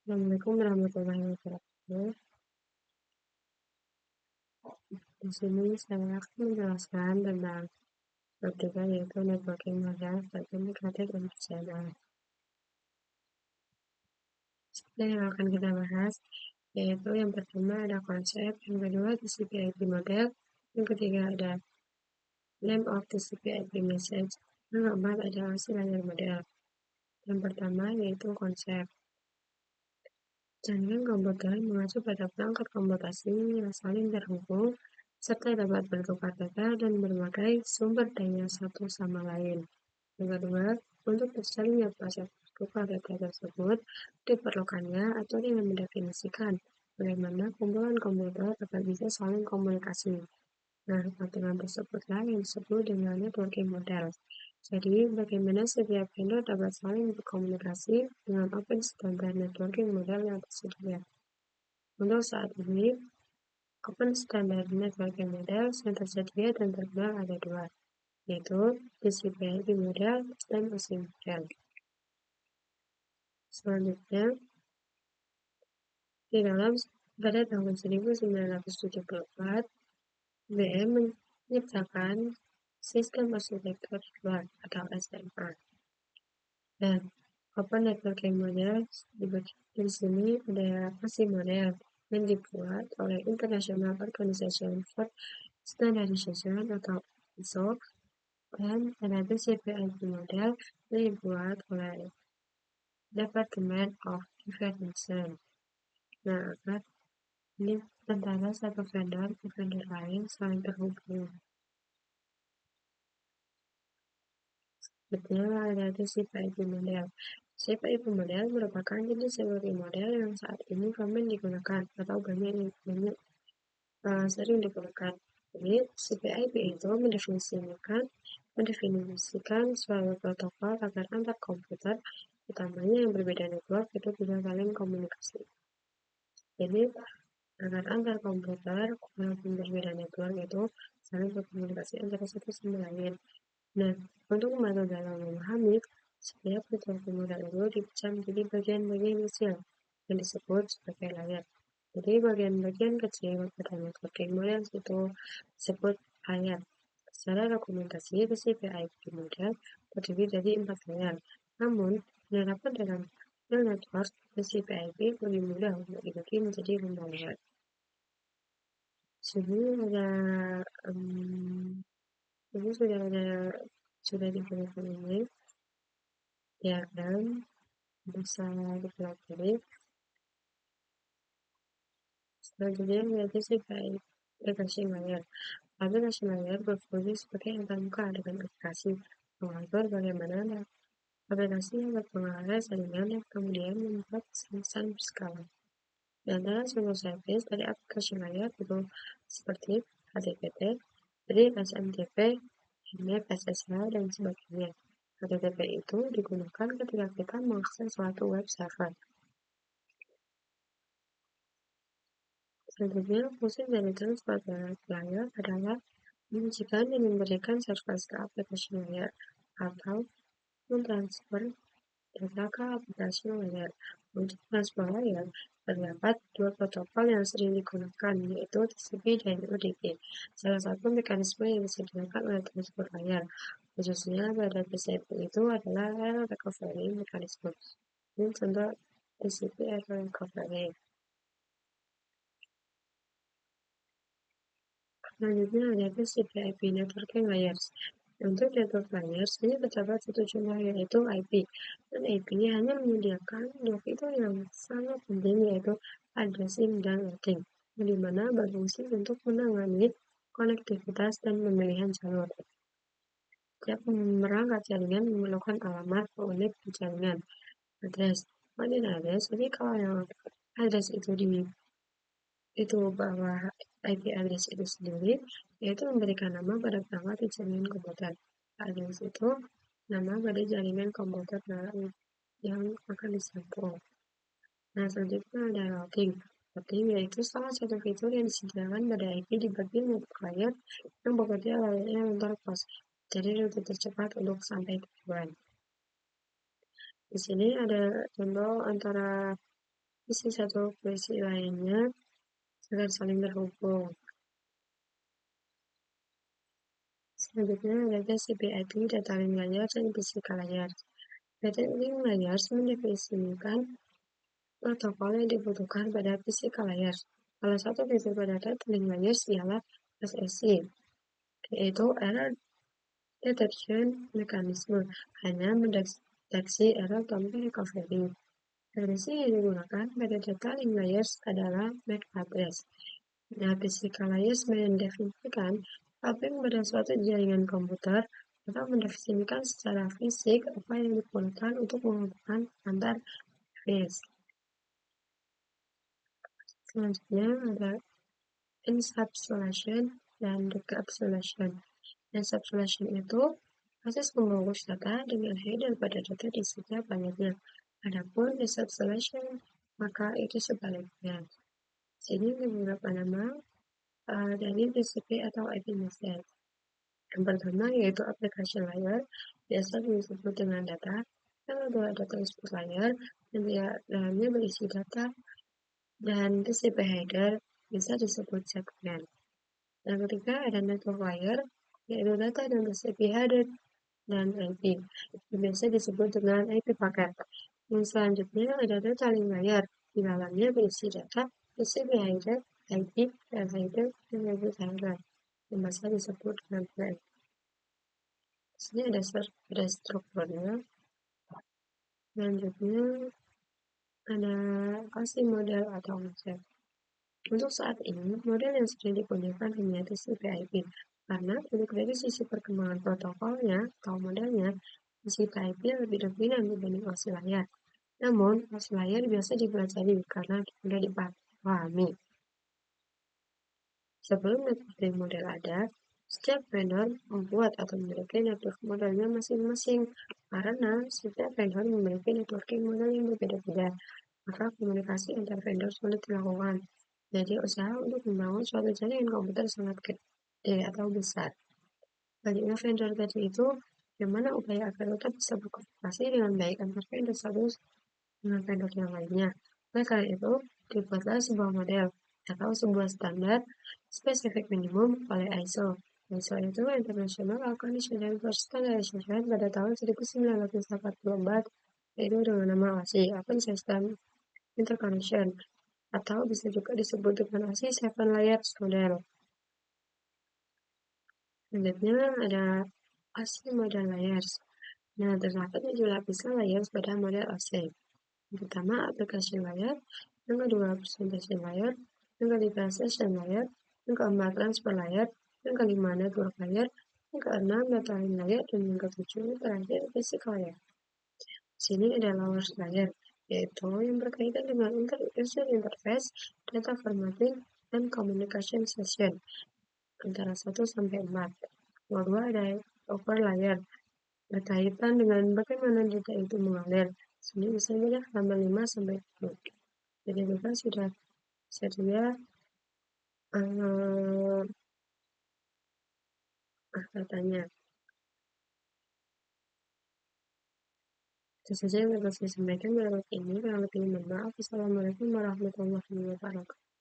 Assalamualaikum warahmatullahi wabarakatuh. Di sini saya akan menjelaskan tentang topik yaitu networking model bagi kreatif dan personal. Yang akan kita bahas yaitu yang pertama ada konsep, yang kedua TCP/IP model, yang ketiga ada name of TCP/IP message, yang keempat ada oscillator model. Yang pertama yaitu konsep. Jaringan komputer mengacu pada perangkat komputasi yang saling terhubung serta dapat bertukar data dan berbagai sumber daya satu sama lain. Yang kedua, untuk tersalinnya proses bertukar data tersebut diperlukannya aturan yang mendefinisikan bagaimana kumpulan komputer agar bisa saling komunikasi. Nah, aturan tersebutlah yang disebut dengan networking model. Jadi, bagaimana setiap vendor dapat saling berkomunikasi dengan open standard networking model yang tersedia. Untuk saat ini, open standard networking model yang tersedia dan terkenal ada dua, yaitu TCP/IP model dan OSI model. Selanjutnya, pada tahun 1974, IBM menciptakan sistem arsitektur luar atau SMA. Dan open networking model di sini ada OSI model yang dibuat oleh International Organization for Standardization atau ISO, dan ada TCP/IP model yang dibuat oleh Department of Information. Nah, agar ini antara satu vendor ke vendor lain saling terhubung. Betul, ada TCP/IP model. TCP/IP model merupakan jenis networking model yang saat ini common digunakan atau banyak sering digunakan. Jadi, TCP/IP itu mendefinisikan suatu protokol agar antar komputer, utamanya yang berbeda network, itu bisa saling komunikasi. Jadi, agar antar komputer walaupun berbeda network itu saling berkomunikasi antara satu sama lain. Nah, untuk membantu dalam memahami, setiap networking model itu dipecah menjadi bagian-bagian kecil yang disebut sebagai layer. Jadi bagian-bagian kecil pada networking model itu disebut layer. Secara dokumentasi, TCP/IP model terdiri dari 4 layer. Namun, penerapan dalam real network, TCP/IP lebih mudah untuk dibagi menjadi 5 layer. Sini ada ini sudah diberikan ini diagram bisa dipelajari. Selanjutnya yaitu aplikasi layer. Aplikasi layer berfungsi sebagai antarmuka dengan aplikasi mengatur bagaimana aplikasi yang berpengaruh jaringan dan kemudian membuat pesan berskala. Di antara sumber service dari aplikasi layer itu seperti HTTP, jadi SMTP, IMAP, SSL, dan sebagainya. HTTP itu digunakan ketika kita mengakses suatu web server. Selanjutnya, fungsi dari transport layer adalah menyajikan dan memberikan service ke aplikasi layer atau mentransfer data ke aplikasi layer. Untuk transport layer, terdapat dua protokol yang sering digunakan, yaitu TCP dan UDP. Salah satu mekanisme yang disediakan oleh transport layer, khususnya pada TCP itu adalah error recovery mechanism. Ini contoh TCP error recovery. Selanjutnya ada TCP/IP networking layers. Untuk network layers, ini terdapat satu jumlah yaitu IP, dan IP hanya menyediakan dua fitur yang sangat penting, yaitu addressing dan routing, di mana berfungsi untuk menangani konektivitas dan pemilihan jalur. Setiap perangkat jaringan memerlukan alamat unit di jaringan, address. Address, jadi kalau yang address itu bahwa IP address itu sendiri, yaitu memberikan nama pada perangkat di jaringan komputer. Address itu nama pada jaringan komputer yang akan disambung. Nah, selanjutnya ada routing. Routing yaitu salah satu fitur yang disediakan pada IP di bagian network layer yang bekerja layaknya antar pos. Jadi rute tercepat untuk sampai tujuan. Di sini ada contoh antara sisi satu ke sisi lainnya agar saling terhubung. Selanjutnya ada TCP/IP data link layer dan physical layer. Data link layers mendefinisikan protokol yang dibutuhkan pada physical layer. Salah satu fitur pada data link layers ialah SSC, yaitu error detection mechanism, hanya mendeteksi error tanpa recovery. Referensi yang digunakan pada data link layers adalah MAC address. Nah, physical layers mendefinisikan apa yang pada suatu jaringan komputer atau mendefinisikan secara fisik apa yang digunakan untuk menghubungkan antar device. Selanjutnya ada encapsulation dan decapsulation. Encapsulation itu proses membungkus data dengan header pada data di setiap layernya. Adapun decapsulation maka itu sebaliknya. Sini beberapa nama dari TCP atau IP message. Yang pertama yaitu application layer, biasa disebut dengan data. Yang kedua ada transport layer, yang dalamnya berisi data, dan TCP header bisa disebut segmen. Yang ketiga ada network layer, yaitu data dan TCP header dan IP. Biasa disebut dengan IP paket. Yang selanjutnya ada data link layer, di dalamnya berisi data, TCP header, IP, dan header, dan network header. Yang biasa disebut dengan plan. Sini ada strukturnya. Selanjutnya ada kasih model atau konsep. Untuk saat ini, model yang sering digunakan hanya TCP/IP karena dari sisi perkembangan protokolnya atau modelnya, TCP/IP lebih dominan dibanding OSI layar. Namun, OSI layar biasa dipelajari karena mudah dipahami. Sebelum networking model ada, setiap vendor membuat atau memiliki network modelnya masing-masing karena setiap vendor memiliki networking model yang berbeda-beda, maka komunikasi antar vendor sulit dilakukan. Jadi usaha untuk membangun suatu jaringan komputer sangat gede atau besar. Banyaknya vendor tadi itu yang mana upaya agar tetap bisa berkomunikasi dengan baik antar vendor satu dengan vendor yang lainnya. Oleh karena itu, dibuatlah sebuah model atau sebuah standar spesifik minimum oleh ISO. ISO itu International Organization for Standardization pada tahun 1984, yaitu dengan nama OSI, Open System Interconnection, atau bisa juga disebut dengan OSI 7 Layers Model. Selanjutnya ada OSI Model Layers. Nah, terdapat 7 lapisan layers pada model OSI. Yang pertama, application layer. Yang kedua, presentation layer. Yang ketiga, session layer. Yang keempat, transfer layer. Yang kelima, network layer. Yang keenam, data link layer. Dan yang ketujuh, terakhir, physical layer. Sini ada layers layer, yaitu yang berkaitan dengan user interface, data formatting, dan communication session antara 1 sampai 4. Kedua ada over layer, berkaitan dengan bagaimana data itu mengalir. Sini misalnya halaman 5 sampai 10. Jadi kita sudah sedia katanya. Itu saja yang dapat saya sampaikan pada waktu ini. Kalau lebih mohon maaf. Assalamualaikum warahmatullahi wabarakatuh.